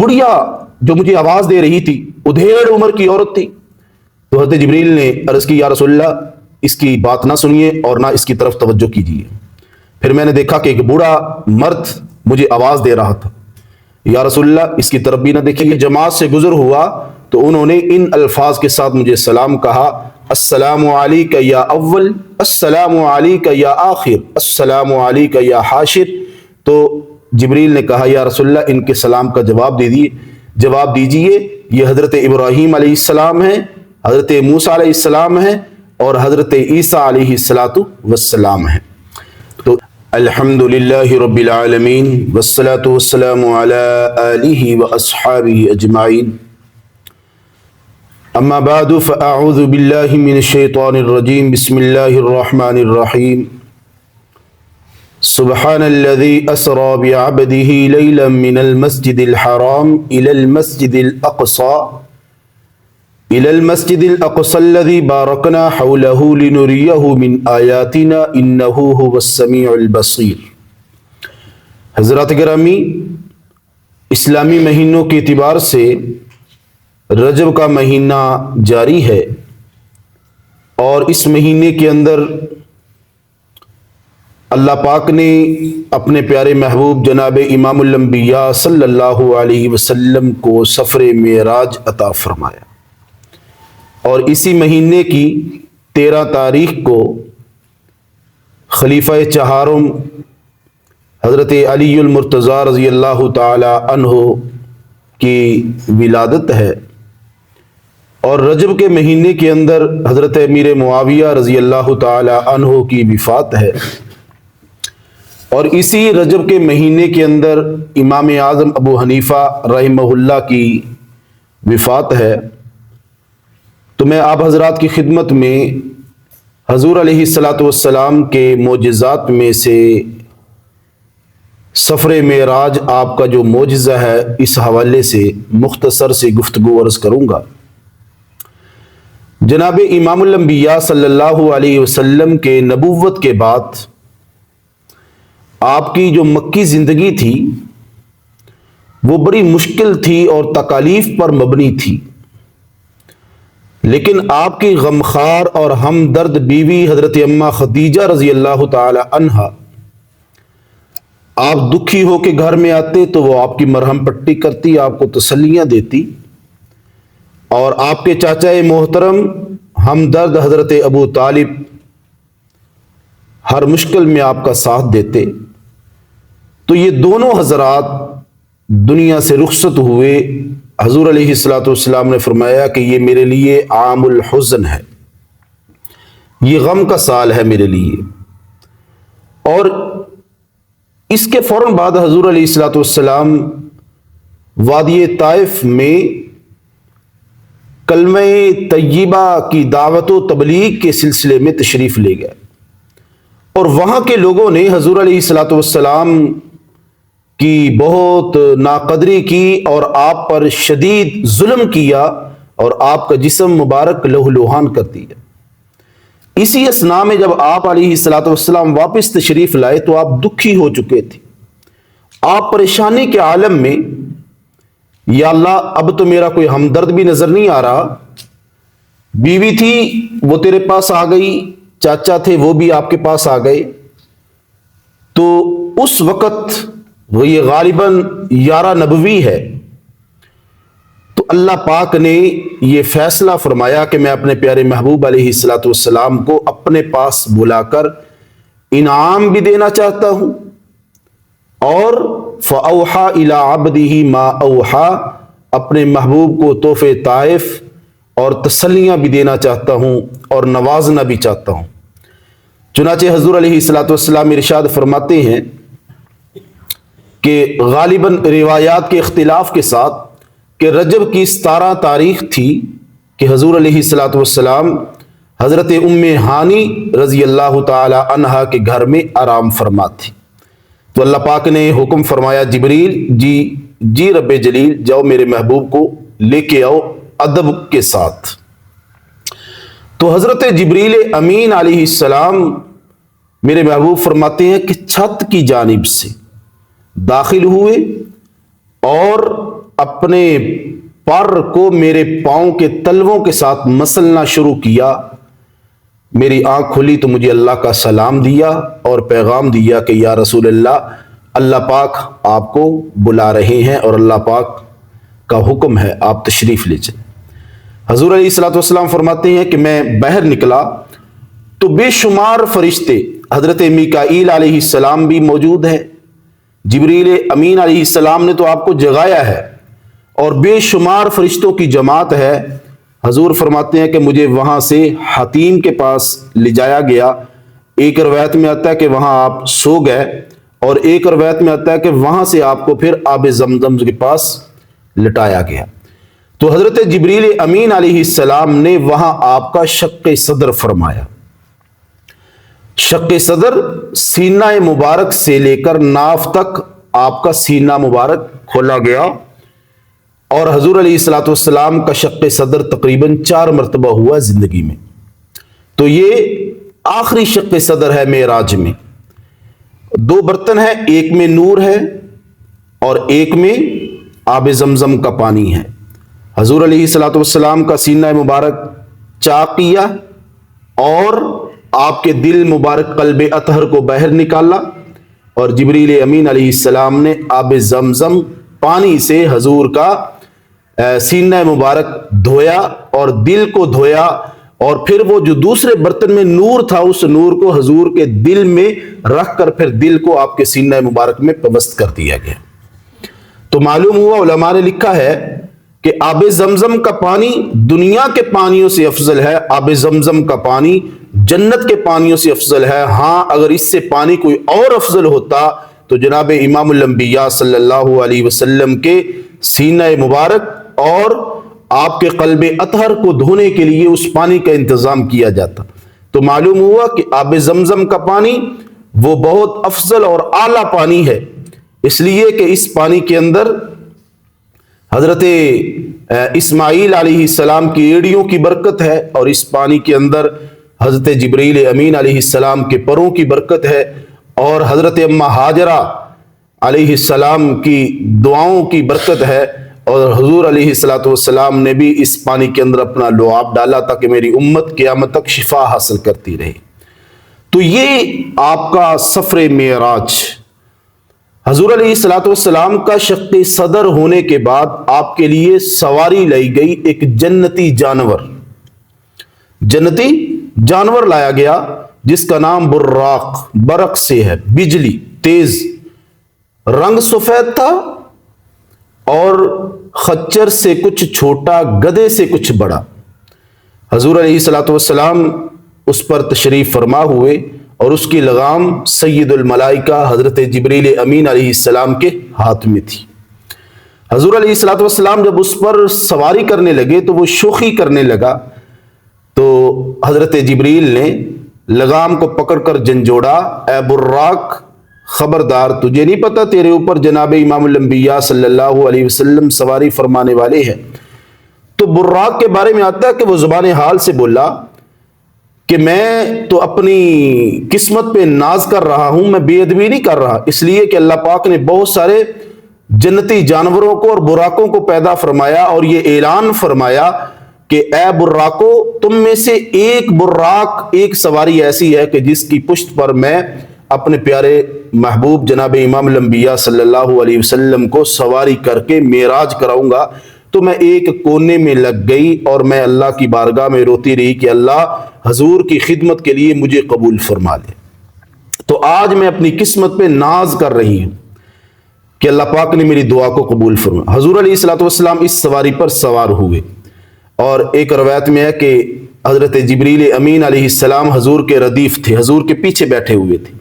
بڑھیا جو مجھے آواز دے رہی تھی ادھیڑ عمر کی عورت تھی. تو حضرت جبریل نے عرض کی یا رسول اللہ اس کی بات نہ سنیے اور نہ اس کی طرف توجہ کیجیے. پھر میں نے دیکھا کہ ایک بوڑھا مرد مجھے آواز دے رہا تھا. یا رسول اللہ اس کی طرف بھی نہ دیکھیے. جماعت سے گزر ہوا تو انہوں نے ان الفاظ کے ساتھ مجھے سلام کہا السلام علیک یا اول، السلام علیک یا آخر، السلام علیک یا حاشر. تو جبریل نے کہا یا رسول اللہ ان کے سلام کا جواب دیجئے یہ حضرت ابراہیم علیہ السلام ہیں، حضرت موسیٰ علیہ السلام ہیں اور حضرت عیسیٰ علیہ السلام ہیں. تو الحمد للہ رب العالمین والصلاة والسلام علی آلہ واصحابہ اجمعین. اما بعد فاعوذ باللہ من الشیطان الرجیم. بسم اللہ الرحمن الرحیم. سبحان الذي اسرى بعبده ليلا من المسجد الحرام الى المسجد الاقصى الذي باركنا حوله لنريه من آياتنا انه هو السميع البصير. حضرات گرامی، اسلامی مہینوں کے اعتبار سے رجب کا مہینہ جاری ہے اور اس مہینے کے اندر اللہ پاک نے اپنے پیارے محبوب جناب امام الانبیاء صلی اللہ علیہ وسلم کو سفر معراج عطا فرمایا. اور اسی مہینے کی 13 تاریخ کو خلیفہ چہارم حضرت علی المرتضیٰ رضی اللہ تعالی عنہ کی ولادت ہے اور رجب کے مہینے کے اندر حضرت امیر معاویہ رضی اللہ تعالی عنہ کی وفات ہے. اور اسی رجب کے مہینے کے اندر امام اعظم ابو حنیفہ رحمہ اللہ کی وفات ہے. تو میں آپ حضرات کی خدمت میں حضور علیہ السلام کے معجزات میں سے سفر معراج آپ کا جو معجزہ ہے اس حوالے سے مختصر سے گفتگو عرض کروں گا. جناب امام الانبیاء صلی اللہ علیہ وسلم کے نبوت کے بعد آپ کی جو مکی زندگی تھی وہ بڑی مشکل تھی اور تکالیف پر مبنی تھی، لیکن آپ کی غمخوار اور ہمدرد بیوی حضرت اماں خدیجہ رضی اللہ تعالی عنہا آپ دکھی ہو کے گھر میں آتے تو وہ آپ کی مرہم پٹی کرتی، آپ کو تسلیاں دیتی. اور آپ کے چاچا محترم ہمدرد حضرت ابو طالب ہر مشکل میں آپ کا ساتھ دیتے. تو یہ دونوں حضرات دنیا سے رخصت ہوئے. حضور علیہ السلام نے فرمایا کہ یہ میرے لیے عام الحزن ہے، یہ غم کا سال ہے میرے لیے. اور اس کے فوراً بعد حضور علیہ السلام وادی طائف میں کلمہ طیبہ کی دعوت و تبلیغ کے سلسلے میں تشریف لے گئے اور وہاں کے لوگوں نے حضور علیہ السلام کی بہت ناقدری کی اور آپ پر شدید ظلم کیا اور آپ کا جسم مبارک لہو لہان کر دیا. اسی اثناء میں جب آپ علیہ السلام واپس تشریف لائے تو آپ دکھی ہو چکے تھے. آپ پریشانی کے عالم میں یا اللہ اب تو میرا کوئی ہمدرد بھی نظر نہیں آ رہا، بیوی تھی وہ تیرے پاس آ گئی، چاچا تھے وہ بھی آپ کے پاس آ گئے. تو اس وقت وہ یہ غالباً 11 نبوی ہے تو اللہ پاک نے یہ فیصلہ فرمایا کہ میں اپنے پیارے محبوب علیہ السلام کو اپنے پاس بلا کر انعام بھی دینا چاہتا ہوں اور فَأَوْحَى إِلَىٰ عَبْدِهِ مَا أَوْحَى اپنے محبوب کو تحفے طائف اور تسلیاں بھی دینا چاہتا ہوں اور نوازنا بھی چاہتا ہوں. چنانچہ حضور علیہ السلام ارشاد فرماتے ہیں کہ غالباً روایات کے اختلاف کے ساتھ کہ رجب کی 17 تاریخ تھی کہ حضور علیہ السلام حضرت ام ہانی رضی اللہ تعالی عنہا کے گھر میں آرام فرما تھی. تو اللہ پاک نے حکم فرمایا جبریل جی رب جلیل جاؤ میرے محبوب کو لے کے آؤ ادب کے ساتھ. تو حضرت جبریل امین علیہ السلام میرے محبوب فرماتے ہیں کہ چھت کی جانب سے داخل ہوئے اور اپنے پر کو میرے پاؤں کے تلووں کے ساتھ مسلنا شروع کیا، میری آنکھ کھلی تو مجھے اللہ کا سلام دیا اور پیغام دیا کہ یا رسول اللہ، اللہ پاک آپ کو بلا رہے ہیں اور اللہ پاک کا حکم ہے، آپ تشریف لے جائیں۔ حضور علیہ الصلوۃ والسلام فرماتے ہیں کہ میں باہر نکلا تو بے شمار فرشتے، حضرت میکائیل علیہ السلام بھی موجود ہیں، جبریل امین علیہ السلام نے تو آپ کو جگایا ہے، اور بے شمار فرشتوں کی جماعت ہے۔ حضور فرماتے ہیں کہ مجھے وہاں سے حتیم کے پاس لے جایا گیا، ایک روایت میں آتا ہے کہ وہاں آپ سو گئے، اور ایک روایت میں آتا ہے کہ وہاں سے آپ کو پھر آب زمزم کے پاس لٹایا گیا۔ تو حضرت جبریل امین علیہ السلام نے وہاں آپ کا شق صدر فرمایا۔ شق صدر سینہ مبارک سے لے کر ناف تک آپ کا سینہ مبارک کھولا گیا، اور حضور علیہ الصلوۃ والسلام کا شق صدر تقریباً 4 مرتبہ ہوا زندگی میں۔ تو یہ آخری شق صدر ہے معراج میں۔ 2 برتن ہیں، ایک میں نور ہے اور ایک میں آب زمزم کا پانی ہے۔ حضور علیہ الصلوۃ والسلام کا سینہ مبارک چاک کیا اور آپ کے دل مبارک قلب اطہر کو باہر نکالا، اور جبریل امین علیہ السلام نے آب زمزم پانی سے حضور کا سینہ مبارک دھویا اور دل کو دھویا، اور پھر وہ جو دوسرے برتن میں نور تھا اس نور کو حضور کے دل میں رکھ کر پھر دل کو آپ کے سینہ مبارک میں پیوست کر دیا گیا۔ تو معلوم ہوا، علماء نے لکھا ہے کہ آب زمزم کا پانی دنیا کے پانیوں سے افضل ہے، آب زمزم کا پانی جنت کے پانیوں سے افضل ہے۔ ہاں، اگر اس سے پانی کوئی اور افضل ہوتا تو جناب امام الانبیاء صلی اللہ علیہ وسلم کے سینہ مبارک اور آپ کے قلب اطہر کو دھونے کے لیے اس پانی کا انتظام کیا جاتا۔ تو معلوم ہوا کہ آب زمزم کا پانی وہ بہت افضل اور اعلیٰ پانی ہے، اس لیے کہ اس پانی کے اندر حضرت اسماعیل علیہ السلام کی ایڑیوں کی برکت ہے، اور اس پانی کے اندر حضرت جبریل امین علیہ السلام کے پروں کی برکت ہے، اور حضرت اماں ہاجرہ علیہ السلام کی دعاؤں کی برکت ہے، اور حضور علیہ الصلوۃ والسلام نے بھی اس پانی کے اندر اپنا لعاب ڈالا تاکہ میری امت قیامت تک شفا حاصل کرتی رہے۔ تو یہ آپ کا سفر معراج، حضور علیہ الصلوۃ والسلام کا شق صدر ہونے کے بعد آپ کے لیے سواری لائی گئی، ایک جنتی جانور لایا گیا جس کا نام براق، برق سے ہے، بجلی تیز، رنگ سفید تھا اور خچر سے کچھ چھوٹا، گدھے سے کچھ بڑا۔ حضور علیہ الصلوۃ والسلام اس پر تشریف فرما ہوئے، اور اس کی لگام سید الملائکہ حضرت جبریل امین علیہ السلام کے ہاتھ میں تھی۔ حضور علیہ الصلوۃ والسلام جب اس پر سواری کرنے لگے تو وہ شوخی کرنے لگا، تو حضرت جبریل نے لگام کو پکڑ کر جھنجھوڑا، اے براق، خبردار، تجھے نہیں پتا تیرے اوپر جناب امام الانبیاء صلی اللہ علیہ وسلم سواری فرمانے والے ہیں؟ تو براق کے بارے میں آتا ہے کہ وہ زبان حال سے بولا کہ میں تو اپنی قسمت پہ ناز کر رہا ہوں، میں بے ادبی نہیں کر رہا، اس لیے کہ اللہ پاک نے بہت سارے جنتی جانوروں کو اور براقوں کو پیدا فرمایا، اور یہ اعلان فرمایا کہ اے براقو، تم میں سے ایک براق، ایک سواری ایسی ہے کہ جس کی پشت پر میں اپنے پیارے محبوب جناب امام الانبیاء صلی اللہ علیہ وسلم کو سواری کر کے معراج کراؤں گا۔ تو میں ایک کونے میں لگ گئی اور میں اللہ کی بارگاہ میں روتی رہی کہ اللہ حضور کی خدمت کے لیے مجھے قبول فرما لے۔ تو آج میں اپنی قسمت پہ ناز کر رہی ہوں کہ اللہ پاک نے میری دعا کو قبول فرما۔ حضور علیہ الصلوۃ والسلام اس سواری پر سوار ہوئے، اور ایک روایت میں ہے کہ حضرت جبریل امین علیہ السلام حضور کے ردیف تھے، حضور کے پیچھے بیٹھے ہوئے تھے۔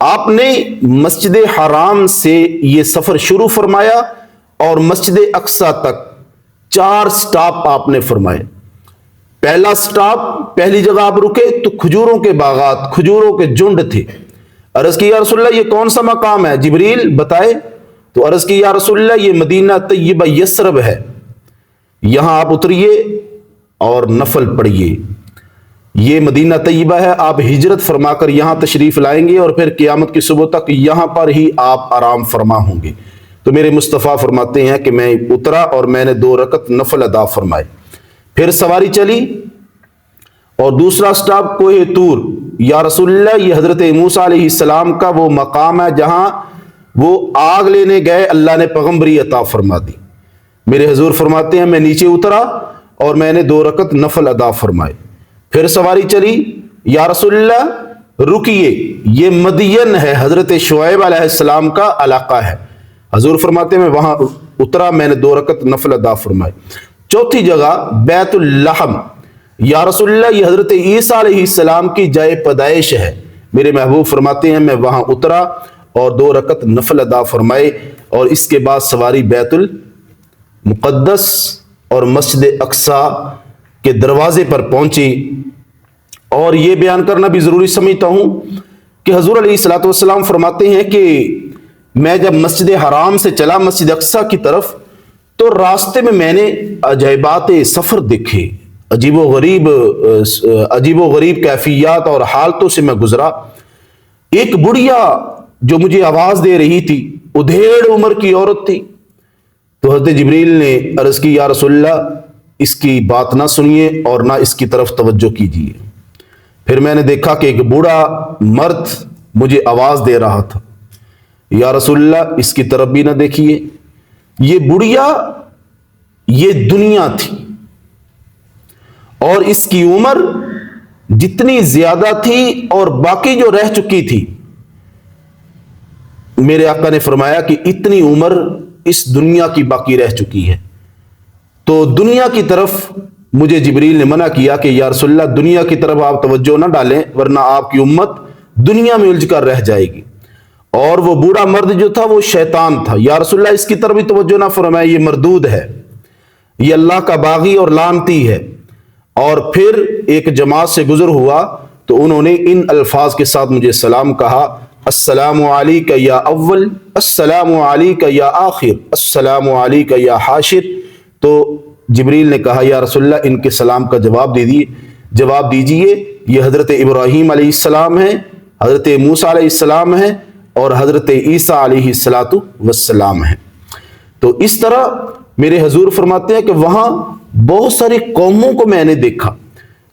آپ نے مسجد حرام سے یہ سفر شروع فرمایا اور مسجد اقصی تک 4 سٹاپ آپ نے فرمائے۔ پہلا سٹاپ، پہلی جگہ آپ رکے تو کھجوروں کے باغات، کھجوروں کے جھنڈ تھے۔ عرض کی یا رسول اللہ یہ کون سا مقام ہے؟ جبریل بتائے تو عرض کی یا رسول اللہ یہ مدینہ طیبہ یثرب ہے، یہاں آپ اتریے اور نفل پڑھیے، یہ مدینہ طیبہ ہے، آپ ہجرت فرما کر یہاں تشریف لائیں گے اور پھر قیامت کی صبح تک یہاں پر ہی آپ آرام فرما ہوں گے۔ تو میرے مصطفیٰ فرماتے ہیں کہ میں اترا اور میں نے 2 رکعت نفل ادا فرمائے. پھر سواری چلی اور دوسرا سٹاپ کوہ طور. یا رسول اللہ یہ حضرت موسیٰ علیہ السلام کا وہ مقام ہے جہاں وہ آگ لینے گئے, اللہ نے پیغمبری عطا فرما دی. میرے حضور فرماتے ہیں میں نیچے اترا اور میں نے 2 رکعت نفل ادا فرمائے. پھر سواری چلی. یا رسول اللہ رکیے, یہ مدین ہے, حضرت شعیب علیہ السلام کا علاقہ ہے. حضور فرماتے ہیں میں وہاں اترا, میں نے 2 رکعت نفل ادا فرمائے. چوتھی جگہ بیت اللحم. یا رسول اللہ یہ حضرت عیسیٰ علیہ السلام کی جائے پیدائش ہے. میرے محبوب فرماتے ہیں میں وہاں اترا اور 2 رکعت نفل ادا فرمائے, اور اس کے بعد سواری بیت المقدس اور مسجد اقصی کے دروازے پر پہنچی. اور یہ بیان کرنا بھی ضروری سمجھتا ہوں کہ حضور علیہ الصلوۃ والسلام فرماتے ہیں کہ میں جب مسجد حرام سے چلا مسجد اقصی کی طرف تو راستے میں نے عجائبات سفر دیکھے, عجیب و غریب کیفیات اور حالتوں سے میں گزرا. ایک بڑھیا جو مجھے آواز دے رہی تھی ادھیڑ عمر کی عورت تھی. تو حضرت جبریل نے عرض کی یا رسول اللہ اس کی بات نہ سنیے اور نہ اس کی طرف توجہ کیجیے. پھر میں نے دیکھا کہ ایک بوڑھا مرد مجھے آواز دے رہا تھا, یا رسول اللہ اس کی طرف بھی نہ دیکھیے. یہ بڑھیا یہ دنیا تھی اور اس کی عمر جتنی زیادہ تھی اور باقی جو رہ چکی تھی, میرے آقا نے فرمایا کہ اتنی عمر اس دنیا کی باقی رہ چکی ہے. تو دنیا کی طرف مجھے جبریل نے منع کیا کہ یا رسول اللہ دنیا کی طرف آپ توجہ نہ ڈالیں ورنہ آپ کی امت دنیا میں الجھ کر رہ جائے گی. اور وہ بوڑھا مرد جو تھا وہ شیطان تھا. یا رسول اللہ اس کی طرف بھی توجہ نہ فرمائے, یہ مردود ہے, یہ اللہ کا باغی اور لعنتی ہے. اور پھر ایک جماعت سے گزر ہوا تو انہوں نے ان الفاظ کے ساتھ مجھے سلام کہا, السلام علیکہ یا اول, السلام علیکہ یا آخر, السلام علیکہ یا حاشر. تو جبریل نے کہا یا رسول اللہ ان کے سلام کا جواب دیجئے, یہ حضرت ابراہیم علیہ السلام ہیں, حضرت موسیٰ علیہ السلام ہیں اور حضرت عیسیٰ علیہ السلام ہیں. تو اس طرح میرے حضور فرماتے ہیں کہ وہاں بہت ساری قوموں کو میں نے دیکھا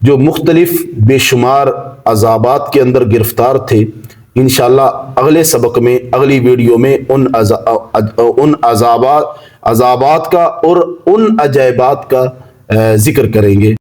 جو مختلف بے شمار عذابات کے اندر گرفتار تھے. انشاءاللہ اگلے سبق میں اگلی ویڈیو میں ان عذابات کا اور ان عجائبات کا ذکر کریں گے.